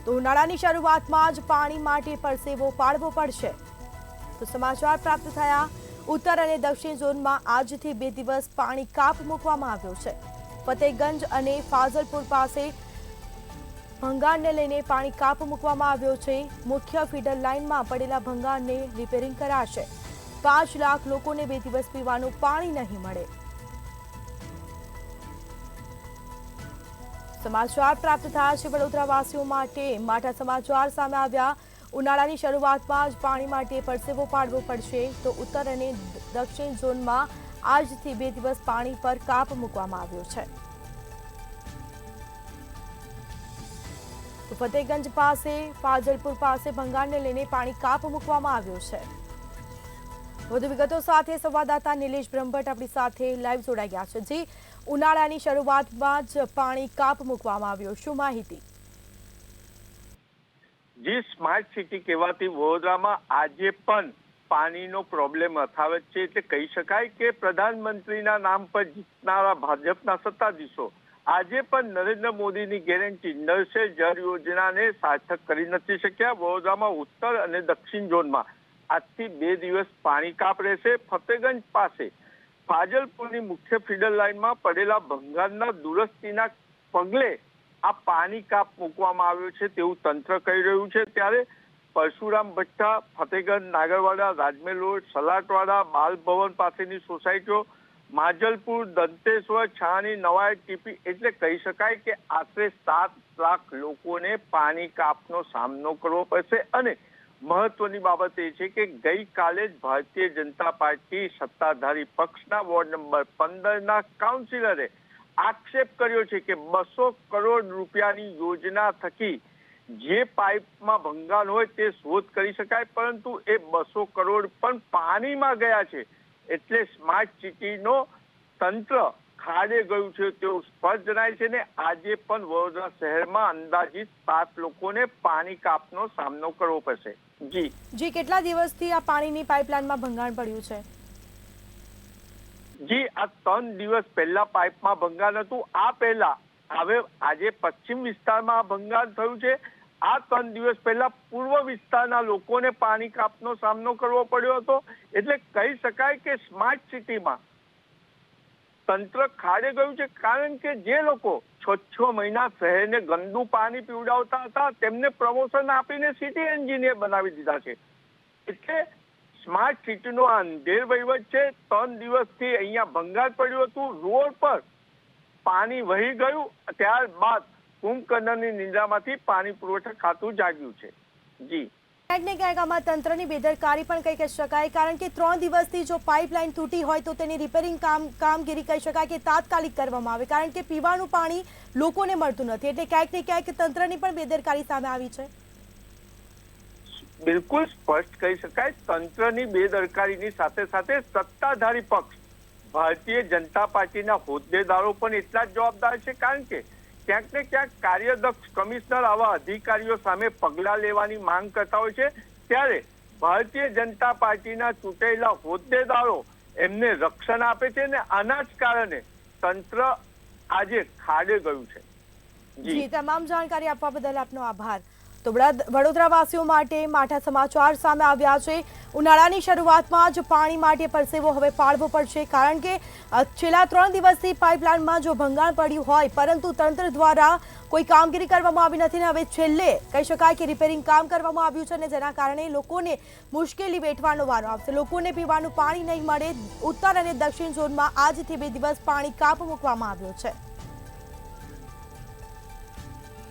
તો ઉનાળાની શરૂઆતમાં જ પાણી માટે પરસેવો પાડવો પડશે। તો સમાચાર પ્રાપ્ત થયા ઉત્તર અને દક્ષિણ ઝોનમાં આજથી 2 દિવસ પાણી કાપ મૂકવામાં આવ્યો છે। ફતેગંજ અને ફાઝલપુર પાસે ભંગાણને લઈને પાણી કાપ મૂકવામાં આવ્યો છે। મુખ્ય ફીડર લાઇનમાં પડેલા ભંગાણને રિપેરિંગ કરાશે। 5 લાખ લોકોને 2 દિવસ પીવાનું પાણી નહીં મળે। સમાચાર પ્રાપ્ત થયા છે વડોદરાવાસીઓ માટે માઠા સમાચાર સામે આવ્યા। ઉનાળાની શરૂઆતમાં જ પાણી માટે પરસેવો પાડવો પડશે। તો ઉત્તર અને દક્ષિણ ઝોનમાં આજથી 2 દિવસ પાણી પર કાપ મૂકવામાં આવ્યો છે। તો ફતેગંજ પાસે ફાઝલપુર પાસે ભંગાણને લઈને પાણી કાપ મૂકવામાં આવ્યો છે। વધુ વિગતો સાથે સંવાદદાતા નિલેશ બ્રહ્મભટ્ટ આપણી સાથે લાઈવ જોડાઈ ગયા છે। જી, ઉનાળાની શરૂઆતમાં જ પાણી કાપ મૂકવામાં આવ્યો, શું માહિતી? જી, સ્માર્ટ સિટી કહેવાતી વડોદરામાં આજે પણ પાણીનો પ્રોબ્લેમ યથાવત છે। એટલે કહી શકાય કે પ્રધાનમંત્રીના નામ પર જીતનારા ભાજપના સત્તાધીશો આજે પણ નરેન્દ્ર મોદીની ગેરંટી નળ સે જળ યોજનાને સાર્થક કરી નથી શક્યા। વડોદરામાં ઉત્તર અને દક્ષિણ ઝોનમાં આજથી 2 દિવસ પાણી કાપ રહેશે। ફતેગંજ પાસે ફાઝલપુરની મુખ્ય ફીડર લાઇનમાં પડેલા ભંગાણના દુરસ્તીના પગલે આ પાણી કાપ મૂકવામાં આવ્યો છે તેવું તંત્ર કહી રહ્યું છે। ત્યારે પરશુરામ ભઠ્ઠા, ફતેગંજ, નાગરવાડા, રાજમહેલ રોડ, સલાટવાડા, બાલભવન પાસેની સોસાયટીઓ, માજલપુર, દંતેશ્વર, છાણી, નવાઈ, ટીપી એટલે કહી શકાય કે આશરે 7 લાખ લોકોને પાણી કાપનો સામનો કરવો પડશે। અને મહત્વની બાબત એ છે કે ગઈકાલે જ ભારતીય જનતા પાર્ટી સત્તાધારી પક્ષના વોર્ડ નંબર 15ના કાઉન્સિલરે આક્ષેપ કર્યો છે કે 200 કરોડ રૂપિયાની યોજના થકી જે પાઇપમાં ભંગાણ હોય તે શોધ કરી શકાય, પરંતુ એ 200 કરોડ પણ પાણીમાં ગયા છે। એટલે સ્માર્ટ સિટીનો તંત્ર ખાડે ગયું છે તેવું સ્પષ્ટ જણાય છે। ને આજે પણ વડોદરા શહેરમાં અંદાજિત 7 લોકોને પાણી કાપનો સામનો કરવો પડશે। જી, કેટલા દિવસથી આ પાણીની પાઇપલાઇનમાં ભંગાણ પડ્યું છે? જી, આ 3 દિવસ પહેલા પાઇપમાં ભંગાણ હતું। આ પહેલા હવે આજે પશ્ચિમ વિસ્તારમાં આ ભંગાણ થયું છે। આ 3 દિવસ પહેલા પૂર્વ વિસ્તારના લોકોને પાણી કાપનો સામનો કરવો પડ્યો હતો। એટલે કહી શકાય કે સ્માર્ટ સિટીમાં તંત્ર ખાડે ગયું છે, કારણ કે જે લોકો 6 મહિના શહેરને ગંદુ પાણી પીવડાવતા હતા તેમને પ્રમોશન આપીને સિટી એન્જિનિયર બનાવી દીધા છે। એટલે સ્માર્ટ સિટીનો આ અંધેર વહીવટ છે। 3 દિવસથી અહીંયા ભંગાણ પડ્યું હતું, રોડ પર પાણી વહી ગયું, ત્યારબાદ કુંભકર્ણની નિંદ્રામાંથી પાણી પુરવઠા ખાતું જાગ્યું છે। જી, ક્યાંક ને ક્યાંક આમાં તંત્રની બેદરકારી પણ કહી શકાય, કારણ કે 3 દિવસથી જો પાઇપલાઇન તૂટી હોય તો તેની રિપેરિંગ કામગીરી કહી શકાય કે તાત્કાલિક કરવામાં આવે, કારણ કે પીવાનું પાણી લોકોને મળતું નથી। એટલે ક્યાંક ને ક્યાંક તંત્રની પણ બેદરકારી સામે આવી છે। બિલકુલ સ્પષ્ટ કહી શકાય, તંત્રની બેદરકારીની સાથે સાથે સત્તાધારી પક્ષ ભારતીય જનતા પાર્ટીના હોદ્દેદારો પણ એટલા જ જવાબદાર છે। કારણ કે ક્યાંક ને ક્યાંક કાર્યદક્ષ કમિશનર આવા અધિકારીઓ સામે પગલાં લેવાની માંગ કરતા હોય છે, ત્યારે ભારતીય જનતા પાર્ટીના ચૂંટાયેલા હોદ્દેદારો એમને રક્ષણ આપે છે અને આના જ કારણે તંત્ર આજે ખાડે ગયું છે। જી, તમામ જાણકારી આપવા બદલ આપનો આભાર। તો વડોદરાવાસીઓ માટે માઠા સમાચાર સામે આવ્યા છે। ઉનાળાની શરૂઆતમાં જ પાણી માટે પરસેવો હવે પાડવો પડશે, કારણ કે છેલ્લા 3 દિવસથી પાઇપલાઇનમાં જો ભંગાણ પડ્યું હોય પરંતુ તંત્ર દ્વારા કોઈ કામગીરી કરવામાં આવી નથી, ને હવે છેલ્લે કહી શકાય કે રિપેરિંગ કામ કરવામાં આવ્યું છે, અને જેના કારણે લોકોને મુશ્કેલી વેઠવાનો વારો આવશે। લોકોને પીવાનું પાણી નહીં મળે। ઉત્તર અને દક્ષિણ ઝોનમાં આજથી 2 દિવસ પાણી કાપ મૂકવામાં આવ્યો છે।